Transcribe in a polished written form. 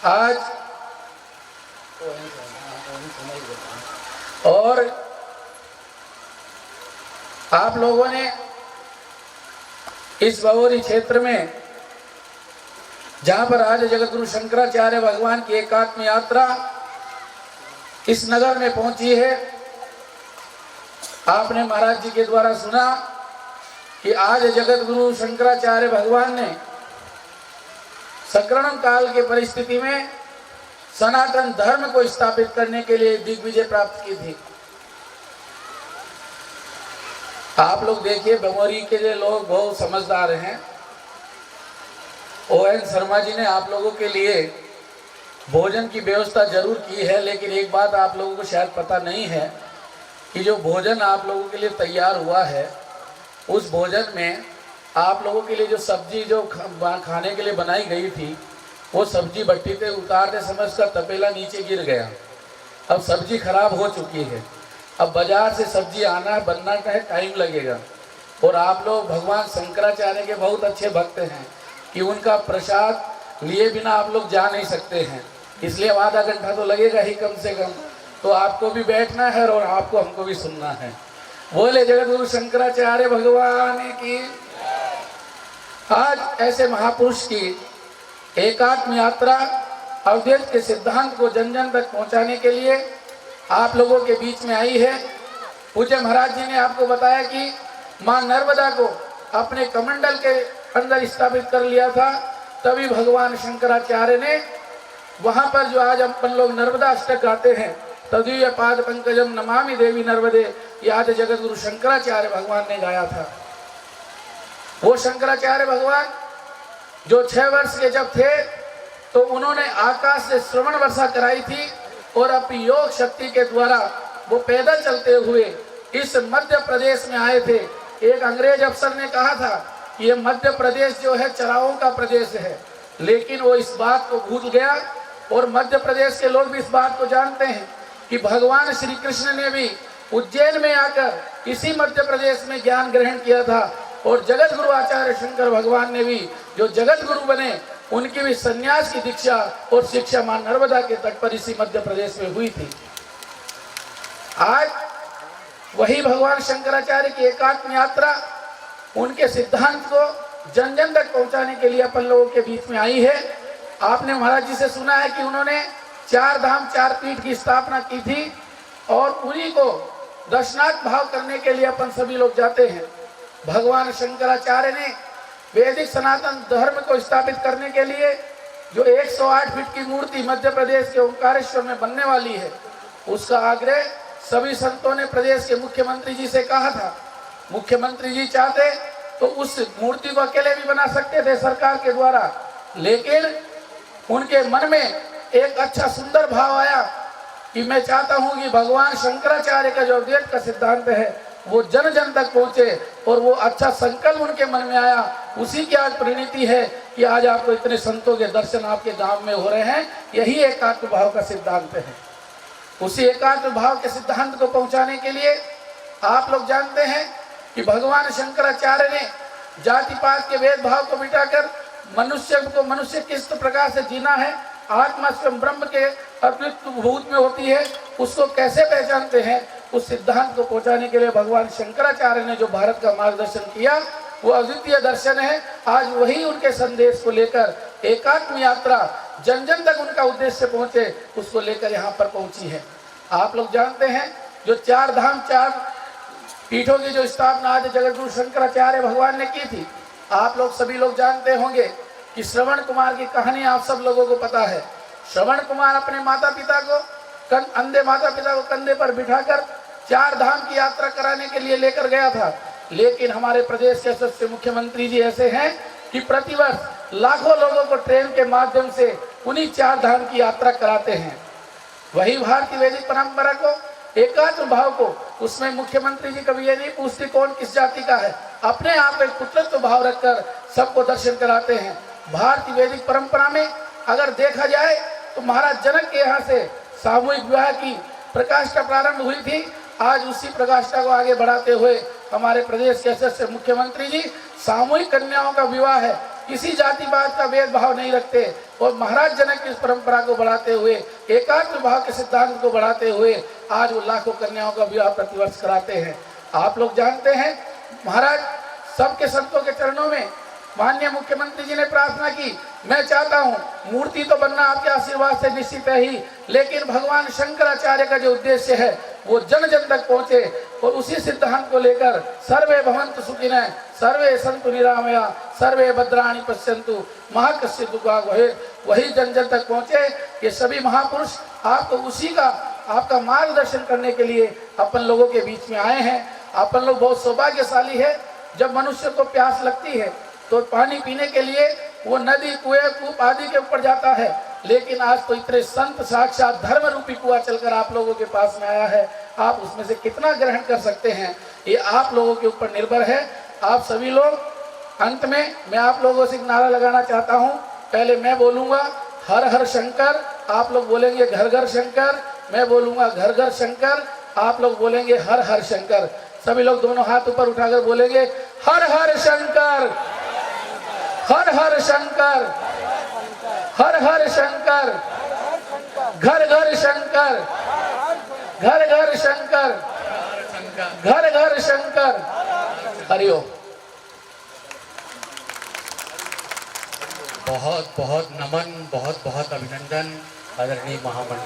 आज और आप लोगों ने इस बवोरी क्षेत्र में जहां पर आज जगतगुरु शंकराचार्य भगवान की एकात्म यात्रा इस नगर में पहुंची है, आपने महाराज जी के द्वारा सुना कि आज जगतगुरु शंकराचार्य भगवान ने संक्रमण काल के परिस्थिति में सनातन धर्म को स्थापित करने के लिए दिग्विजय प्राप्त की थी। आप लोग देखिए, बमोरी के लिए लोग बहुत समझदार हैं। ON शर्मा जी ने आप लोगों के लिए भोजन की व्यवस्था जरूर की है, लेकिन एक बात आप लोगों को शायद पता नहीं है कि जो भोजन आप लोगों के लिए तैयार हुआ है, उस भोजन में आप लोगों के लिए जो सब्जी जो खाने के लिए बनाई गई थी, वो सब्जी भट्टी पे उतारते समय उसका तपेला नीचे गिर गया। अब सब्जी खराब हो चुकी है, अब बाजार से सब्जी आना बनना का है, टाइम लगेगा। और आप लोग भगवान शंकराचार्य के बहुत अच्छे भक्त हैं कि उनका प्रसाद लिए बिना आप लोग जा नहीं सकते हैं, इसलिए आधा घंटा तो लगेगा ही कम से कम। तो आपको भी बैठना है और आपको हमको भी सुनना है। बोले जगतगुरु शंकराचार्य भगवान की। आज ऐसे महापुरुष की एकात्म यात्रा अद्वैत के सिद्धांत को जन जन तक पहुंचाने के लिए आप लोगों के बीच में आई है। पूज्य महाराज जी ने आपको बताया कि मां नर्मदा को अपने कमंडल के अंदर स्थापित कर लिया था, तभी भगवान शंकराचार्य ने वहां पर जो आज अपन लोग नर्मदा अष्टक गाते हैं, तदीय पाद पंकजम नमामि देवी नर्मदे, आज जगतगुरु शंकराचार्य भगवान ने गाया था। वो शंकराचार्य भगवान जो 6 वर्ष के जब थे तो उन्होंने आकाश से श्रवण वर्षा कराई थी और अपनी योग शक्ति के द्वारा वो पैदल चलते हुए इस मध्य प्रदेश में आए थे। एक अंग्रेज अफसर ने कहा था कि ये मध्य प्रदेश जो है चराओं का प्रदेश है, लेकिन वो इस बात को भूल गया। और मध्य प्रदेश के लोग भी इस बात को जानते हैं कि भगवान श्री कृष्ण ने भी उज्जैन में आकर इसी मध्य प्रदेश में ज्ञान ग्रहण किया था। और जगत गुरु आचार्य शंकर भगवान ने भी जो जगत गुरु बने, उनकी भी संन्यास की दीक्षा और शिक्षा मां नर्मदा के तट पर इसी मध्य प्रदेश में हुई थी। आज वही भगवान शंकराचार्य की एकात्म यात्रा उनके सिद्धांत को जन जन तक पहुंचाने के लिए अपन लोगों के बीच में आई है। आपने महाराज जी से सुना है कि उन्होंने 4 धाम 4 पीठ की स्थापना की थी और उन्हीं को दर्शनार्थ भाव करने के लिए अपन सभी लोग जाते हैं। भगवान शंकराचार्य ने वैदिक सनातन धर्म को स्थापित करने के लिए जो 108 फीट की मूर्ति मध्य प्रदेश के ओंकारेश्वर में बनने वाली है, उसका आग्रह सभी संतों ने प्रदेश के मुख्यमंत्री जी से कहा था। मुख्यमंत्री जी चाहते तो उस मूर्ति को अकेले भी बना सकते थे सरकार के द्वारा, लेकिन उनके मन में एक अच्छा सुंदर भाव आया कि मैं चाहता हूं कि भगवान शंकराचार्य का जो अद्वैत का सिद्धांत है वो जन जन तक पहुंचे। और वो अच्छा संकल्प उनके मन में आया, उसी की आज परिणति है कि आज आपको इतने संतों के दर्शन आपके गांव में हो रहे हैं। यही एकात्म भाव का सिद्धांत है। उसी एकात्म भाव के सिद्धांत को पहुंचाने के लिए आप लोग जानते हैं कि भगवान शंकराचार्य ने जाति पात के भेदभाव को मिटाकर मनुष्य को मनुष्य किस प्रकार से जीना है, आत्मा स्वयं ब्रह्म के अद्वित भूत में होती है, उसको कैसे पहचानते हैं, उस सिद्धांत को पहुंचाने के लिए भगवान शंकराचार्य ने जो भारत का मार्गदर्शन किया वो अद्वितीय दर्शन है। आज वही उनके संदेश को लेकर एकात्म यात्रा जन जन तक उनका उद्देश्य पहुंचे, उसको लेकर यहाँ पर पहुंची है। आप लोग जानते हैं जो 4 धाम 4 पीठों की जो स्थापना आज जगतगुरु शंकराचार्य भगवान ने की थी, आप लोग सभी लोग जानते होंगे कि श्रवण कुमार की कहानी आप सब लोगों को पता है। श्रवण कुमार अपने माता पिता को अंधे माता पिता को कंधे पर बिठाकर 4 धाम की यात्रा कराने के लिए लेकर गया था, लेकिन हमारे प्रदेश के सदस्य मुख्यमंत्री जी ऐसे हैं कि प्रतिवर्ष लाखों लोगों को ट्रेन के माध्यम से उन्हीं 4 धाम की यात्रा कराते हैं। वही भारतीय वैदिक परंपरा को एकात्म भाव को, उसमें मुख्यमंत्री जी कभी ये नहीं पूछते कौन किस जाति का है, अपने आप एक पुत्रत्व भाव रखकर सबको दर्शन कराते हैं। भारतीय वैदिक परंपरा में अगर देखा जाए तो महाराज जनक के यहाँ से सामूहिक विवाह की प्रकाष्ठा प्रारंभ हुई थी। आज उसी प्रकाष्ठा को आगे बढ़ाते हुए हमारे प्रदेश के सदस्य मुख्यमंत्री जी सामूहिक कन्याओं का विवाह है, किसी जाति पात का भेदभाव नहीं रखते और महाराज जनक की इस परंपरा को बढ़ाते हुए, एकात्म भाव के सिद्धांत को बढ़ाते हुए आज वो लाखों कन्याओं का विवाह प्रतिवर्ष कराते हैं। आप लोग जानते हैं महाराज सबके संतों के चरणों में माननीय मुख्यमंत्री जी ने प्रार्थना की, मैं चाहता हूं मूर्ति तो बनना आपके आशीर्वाद से निश्चित है ही, लेकिन भगवान शंकराचार्य का जो उद्देश्य है वो जन जन तक पहुंचे और उसी सिद्धांत को लेकर सर्वे भवन्तु सुखिनः सर्वे सन्तु निरामया सर्वे भद्राणि पश्यन्तु मा कश्चित् दुःखभाग् भवेत्, वही जन जन तक पहुंचे। ये सभी महापुरुष आपको उसी का आपका मार्गदर्शन करने के लिए अपन लोगों के बीच में आए हैं। अपन लोग बहुत सौभाग्यशाली है, जब मनुष्य को प्यास लगती है तो पानी पीने के लिए वो नदी कुएं कूप आदि के ऊपर जाता है, लेकिन आज तो इतने संत साक्षात धर्म रूपी कुआं चलकर आप लोगों के पास में आया है। आप उसमें से कितना ग्रहण कर सकते हैं ये आप लोगों के ऊपर निर्भर है। आप सभी लोग, अंत में मैं आप लोगों से एक नारा लगाना चाहता हूँ। पहले मैं बोलूँगा हर हर शंकर, आप लोग बोलेंगे घर घर शंकर, मैं बोलूँगा घर घर शंकर, आप लोग बोलेंगे हर हर शंकर। सभी लोग दोनों हाथ ऊपर उठाकर बोलेंगे हर हर शंकर, हर हर शंकर, हर हर शंकर, घर घर शंकर, घर घर शंकर, घर घर शंकर। हरिओम। बहुत बहुत नमन, बहुत बहुत अभिनंदन आदरणीय महामंडल।